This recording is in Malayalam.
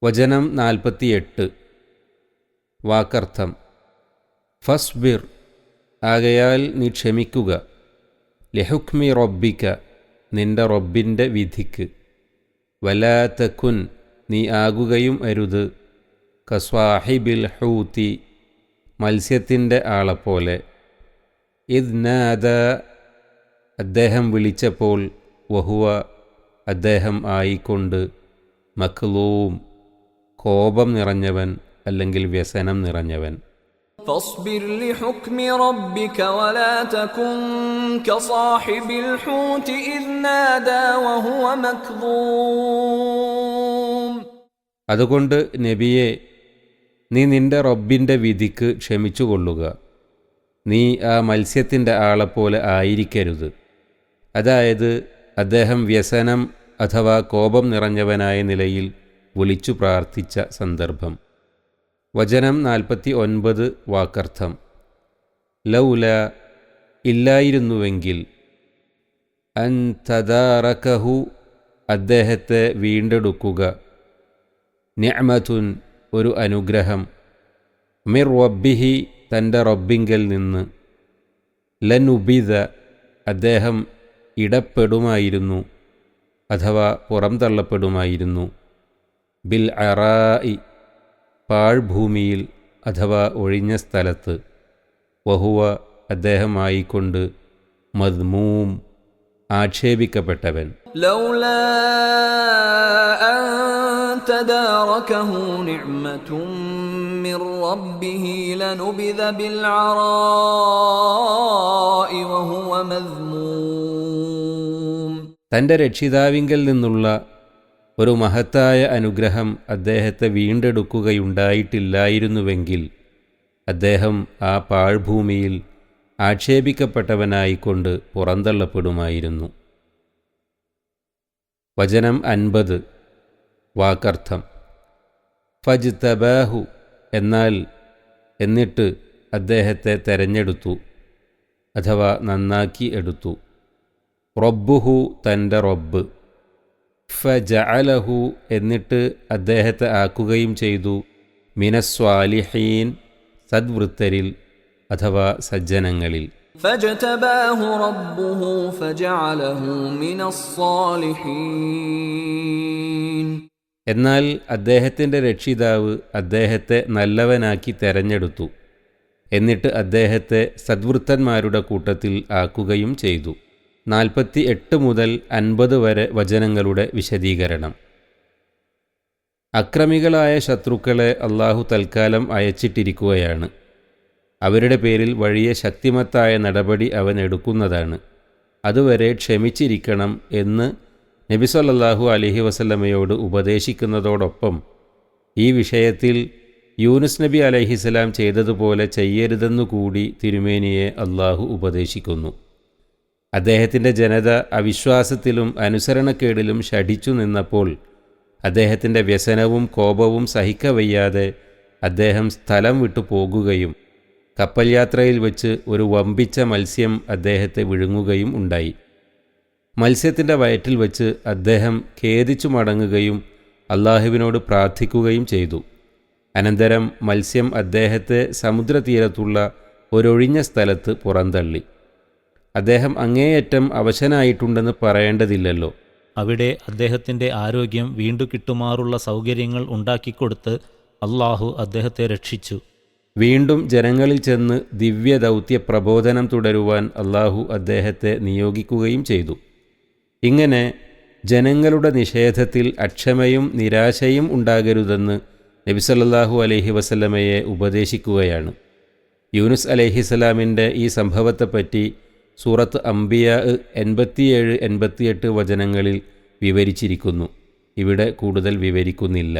വചനം 48. വാക്കർത്ഥം: ഫസ്ബിർ, ആകയാൽ നീ ക്ഷമിക്കുക, ലിഹുക്മി റബ്ബിക, നിന്റെ റബ്ബിൻ്റെ വിധിക്ക്, വലാ തകുൻ, നീ ആകുകയും അരുത്, കസ്വാഹിബിൽ ഹൂതി, മത്സ്യത്തിൻ്റെ ആളെപ്പോലെ, ഇദ് നാദ, അദ്ദേഹം വിളിച്ചപ്പോൾ, വഹുവ, അദ്ദേഹം ആയിക്കൊണ്ട്, മക്ലൂം, കോപം നിറഞ്ഞവൻ അല്ലെങ്കിൽ വ്യസനം നിറഞ്ഞവൻ. فاصبر لحكم ربك ولا تكن كصاحب الحوت إذ نادى وهو مكظوم. അതുകൊണ്ട് നബിയെ, നീ നിന്റെ റബ്ബിൻ്റെ വിധിക്ക് ക്ഷമിച്ചുകൊള്ളുക, നീ ആ മത്സ്യത്തിൻ്റെ ആളെപ്പോലെ ആയിരിക്കരുത്. അതായത് അദ്ദേഹം വ്യസനം അഥവാ കോപം നിറഞ്ഞവനായ നിലയിൽ വിളിച്ചു പ്രാർത്ഥിച്ച സന്ദർഭം. വചനം 49. വാക്കർത്ഥം: ലൗല, ഇല്ലായിരുന്നുവെങ്കിൽ, അൻ തദാറകഹു, അദ്ദേഹത്തെ വീണ്ടെടുക്കുക, നിഅമതുൻ, ഒരു അനുഗ്രഹം, മിർ റബ്ബിഹി, തൻ്റെ റബ്ബിങ്കൽ നിന്ന്, ലനുബിദ, അദ്ദേഹം ഇടപെടുമായിരുന്നു അഥവാ പുറംതള്ളപ്പെടുമായിരുന്നു, ബിൽ അറായി, പാഴ്ഭൂമിയിൽ അഥവാ ഒഴിഞ്ഞ സ്ഥലത്ത്, വഹുവ, അദ്ദേഹമായിക്കൊണ്ട്, മദ്മൂം, ആക്ഷേപിക്കപ്പെട്ടവൻ. ലൗലാ അൻ തദാറകഹു നിഅമതും മിർ റബ്ബിഹി ലനുബിദ ബിൽ അറായി വഹുവ മദ്മൂം. തൻ്റെ രക്ഷിതാവിങ്കൽ നിന്നുള്ള ഒരു മഹത്തായ അനുഗ്രഹം അദ്ദേഹത്തെ വീണ്ടെടുക്കുകയുണ്ടായിട്ടില്ലായിരുന്നുവെങ്കിൽ അദ്ദേഹം ആ പാഴ്ഭൂമിയിൽ ആക്ഷേപിക്കപ്പെട്ടവനായിക്കൊണ്ട് പുറന്തള്ളപ്പെടുമായിരുന്നു. വചനം 50. വാക്കർത്ഥം: ഫജ്തബാഹു, എന്നാൽ, എന്നിട്ട് അദ്ദേഹത്തെ തെരഞ്ഞെടുത്തു അഥവാ നന്നാക്കി എടുത്തു, റബ്ബുഹു, തൻ്റെ റബ്ബ്, ഫജഅലഹു, എന്നിട്ട് അദ്ദേഹത്തെ ആക്കുകയും ചെയ്തു, മിനസ്വാലിഹീൻ, സദ്വൃത്തരിൽ അഥവാ സജ്ജനങ്ങളിൽ. ഫജ്തബാഹു റബ്ബുഹു ഫജഅലഹു മിനസ്സാലിഹീൻ. എന്നാൽ അദ്ദേഹത്തിൻ്റെ രക്ഷിതാവ് അദ്ദേഹത്തെ നല്ലവനാക്കി തെരഞ്ഞെടുത്തു, എന്നിട്ട് അദ്ദേഹത്തെ സദ്വൃത്തന്മാരുടെ കൂട്ടത്തിൽ ആക്കുകയും ചെയ്തു. 48 മുതൽ 50 വരെ വചനങ്ങളുടെ വിശദീകരണം. അക്രമികളായ ശത്രുക്കളെ അള്ളാഹു തൽക്കാലം അയച്ചിട്ടിരിക്കുകയാണ്. അവരുടെ പേരിൽ വലിയ ശക്തിമത്തായ നടപടി അവൻ എടുക്കുന്നതാണ്. അതുവരെ ക്ഷമിച്ചിരിക്കണം എന്ന് നബി സല്ലല്ലാഹു അലൈഹി വസല്ലമയോട് ഉപദേശിക്കുന്നതോടൊപ്പം ഈ വിഷയത്തിൽ യൂനുസ് നബി അലൈഹിസ്സലാം ചെയ്തതുപോലെ ചെയ്യരുതെന്നുകൂടി തിരുമേനിയെ അള്ളാഹു ഉപദേശിക്കുന്നു. അദ്ദേഹത്തിൻ്റെ ജനത അവിശ്വാസത്തിലും അനുസരണക്കേടിലും ശഠിച്ചു നിന്നപ്പോൾ അദ്ദേഹത്തിൻ്റെ വ്യസനവും കോപവും സഹിക്കവയ്യാതെ അദ്ദേഹം സ്ഥലം വിട്ടു പോകുകയും കപ്പൽ യാത്രയിൽ വെച്ച് ഒരു വമ്പിച്ച മത്സ്യം അദ്ദേഹത്തെ വിഴുങ്ങുകയും ഉണ്ടായി. മത്സ്യത്തിൻ്റെ വയറ്റിൽ വെച്ച് അദ്ദേഹം ഖേദിച്ചു മടങ്ങുകയും അള്ളാഹുവിനോട് പ്രാർത്ഥിക്കുകയും ചെയ്തു. അനന്തരം മത്സ്യം അദ്ദേഹത്തെ സമുദ്രതീരത്തുള്ള ഒരൊഴിഞ്ഞ സ്ഥലത്ത് പുറന്തള്ളി. അദ്ദേഹം അങ്ങേയറ്റം അവശനായിട്ടുണ്ടെന്ന് പറയേണ്ടതില്ലല്ലോ. അവിടെ അദ്ദേഹത്തിൻ്റെ ആരോഗ്യം വീണ്ടു കിട്ടുമാറുള്ള സൗകര്യങ്ങൾ ഉണ്ടാക്കിക്കൊടുത്ത് അള്ളാഹു അദ്ദേഹത്തെ രക്ഷിച്ചു. വീണ്ടും ജനങ്ങളിൽ ചെന്ന് ദിവ്യദൗത്യ പ്രബോധനം തുടരുവാൻ അള്ളാഹു അദ്ദേഹത്തെ നിയോഗിക്കുകയും ചെയ്തു. ഇങ്ങനെ ജനങ്ങളുടെ നിഷേധത്തിൽ അക്ഷമയും നിരാശയും ഉണ്ടാകരുതെന്ന് നബി സല്ലല്ലാഹു അലൈഹി വസല്ലമയെ ഉപദേശിക്കുകയാണ്. യൂനുസ് അലൈഹിസ്സലാമിൻ്റെ ഈ സംഭവത്തെപ്പറ്റി സൂറത്ത് അംബിയാ 87-88 വചനങ്ങളിൽ വിവരിച്ചിരിക്കുന്നു. ഇവിടെ കൂടുതൽ വിവരിക്കുന്നില്ല.